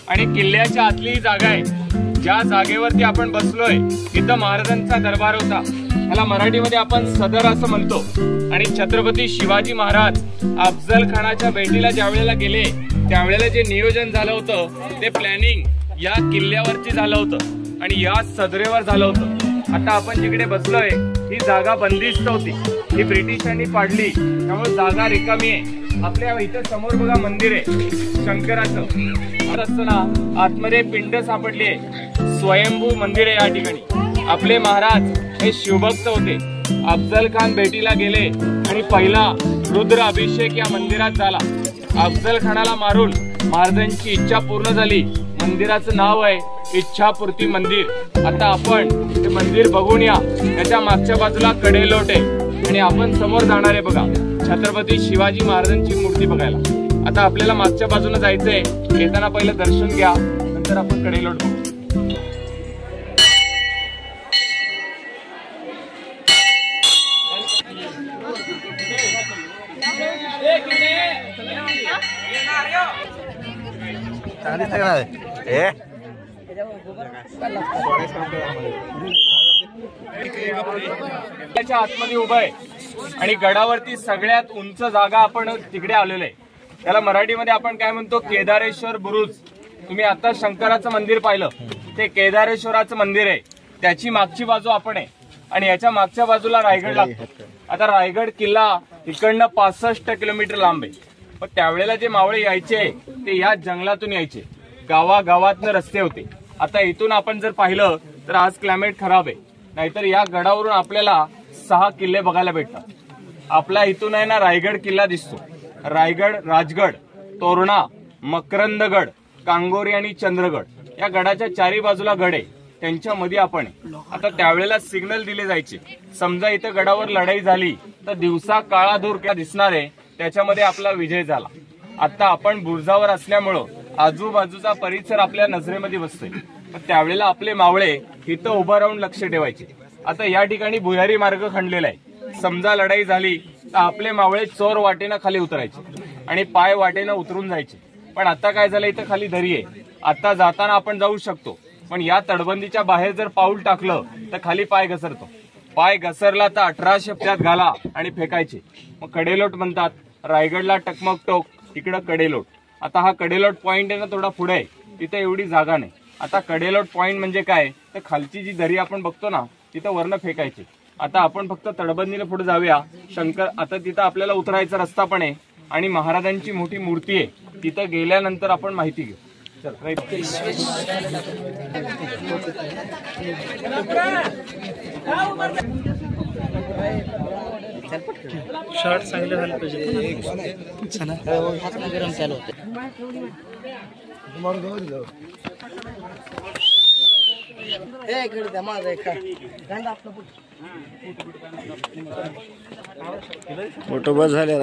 आणि किल्ल्याच्या आतली जागा आहे, ज्या जागेवरती आपण बसलोय इथं महाराजांचा दरबार होता। त्याला मराठीमध्ये आपण सदर असं म्हणतो। आणि छत्रपती शिवाजी महाराज अफजल खानाच्या भेटीला ज्या वेळेला गेले त्यावेळेला जे नियोजन झालं होतं ते प्लॅनिंग या किल्ल्यावरती झालं होतं आणि या सदरेवर झालं होतं। आता आपण जिकडे बसलोय ही जागा बंदिस्त होती, ही ब्रिटिशांनी पाडली, त्यामुळे जागा रिकामी आहे। आपल्या इथं समोर बघा मंदिर आहे शंकराचं। असताना आतमध्ये पिंड सापडली आहे, स्वयंभू मंदिर आहे या ठिकाणी। आपले महाराज हे शिवभक्त होते। अफजल खान भेटीला गेले आणि पहिला रुद्र अभिषेक या मंदिरात झाला। अफजल खानाला मारून महाराजांची इच्छा पूर्ण झाली। मंदिराचं नाव आहे इच्छापूर्ती मंदिर। आता आपण ते मंदिर बघून या। त्याच्या मागच्या बाजूला कडेलोट आहे आणि आपण समोर जाणार आहे बघा छत्रपती शिवाजी महाराजांची मूर्ती बघायला। आता आपल्याला मागच्या बाजूला जायचंय, येताना पहिलं दर्शन घ्या, नंतर आपण कडेलोट बघू। आतमध्ये उभा आहे आणि गडावरती सगळ्यात उंच जागा आपण तिकडे आलेलो आहे। त्याला मराठीमध्ये आपण काय म्हणतो, केदारेश्वर बुरुज। तुम्ही आता शंकराचं मंदिर पाहिलं, ते केदारेश्वराचं मंदिर आहे। त्याची मागची बाजू आपण आहे आणि याच्या मागच्या बाजूला रायगड लागतो। आता रायगड किल्ला इकडनं 65 किलोमीटर लांब आहे। पण त्यावेळेला जे मावळे यायचे ते या जंगलातून यायचे, गावागावातनं रस्ते होते। आता इथून आपण जर पाहिलं तर आज क्लायमेट खराब आहे, नाहीतर या गडावरून आपल्याला 6 किल्ले बघायला भेटतात। आपला इथून आहे ना रायगड किल्ला दिसतो, रायगड, राजगड, तोरणा, मकरंदगड, कांगोरी आणि चंद्रगड या गडाच्या चारी बाजूला गड आहे, त्यांच्यामध्ये आपण आहे। आता त्यावेळेला सिग्नल दिले जायचे, समजा इथं गडावर लढाई झाली तर दिवसा काळा धूर क्या दिसणार आहे, त्याच्यामध्ये आपला विजय झाला। आता आपण बुर्जावर असल्यामुळं आजूबाजूचा परिसर आपल्या नजरेमध्ये बसतोय, पण त्यावेळेला आपले मावळे इथं उभं राहून लक्ष ठेवायचे। आता या ठिकाणी भुयारी मार्ग खणलेला आहे, समजा लढाई झाली तर आपले मावळे चोर वाटेनं खाली उतरायचे आणि पाय वाटेनं उतरून जायचे। पण आता काय झालं, इथं खाली दरी आहे, आता जाताना आपण जाऊ शकतो, पण या तटबंदीच्या बाहेर जर पाऊल टाकलं तर खाली पाय घसरतो। पाय घसरला तर 1850 घाला आणि फेकायचे, मग कडेलोट म्हणतात। रायगडला टकमक टोक, इकडं कडेलोट। आता हा कडेलोट पॉइंट आहे ना थोडा पुढे आहे, तिथे एवढी जागा नाही। आता कडेलोट पॉइंट म्हणजे काय, तर खालची जी दरी आपण बघतो ना तिथं वरनं फेकायची। आता आपण फक्त तटबंदीने पुढे जाऊया शंकर। आता तिथं आपल्याला उतरायचा रस्ता पण आहे आणि महाराजांची मोठी मूर्ती आहे, तिथं गेल्यानंतर आपण माहिती घेऊ। शॉर्ट चांगले झाले पाहिजे। गरम चालू होते। फोटो बस झाले।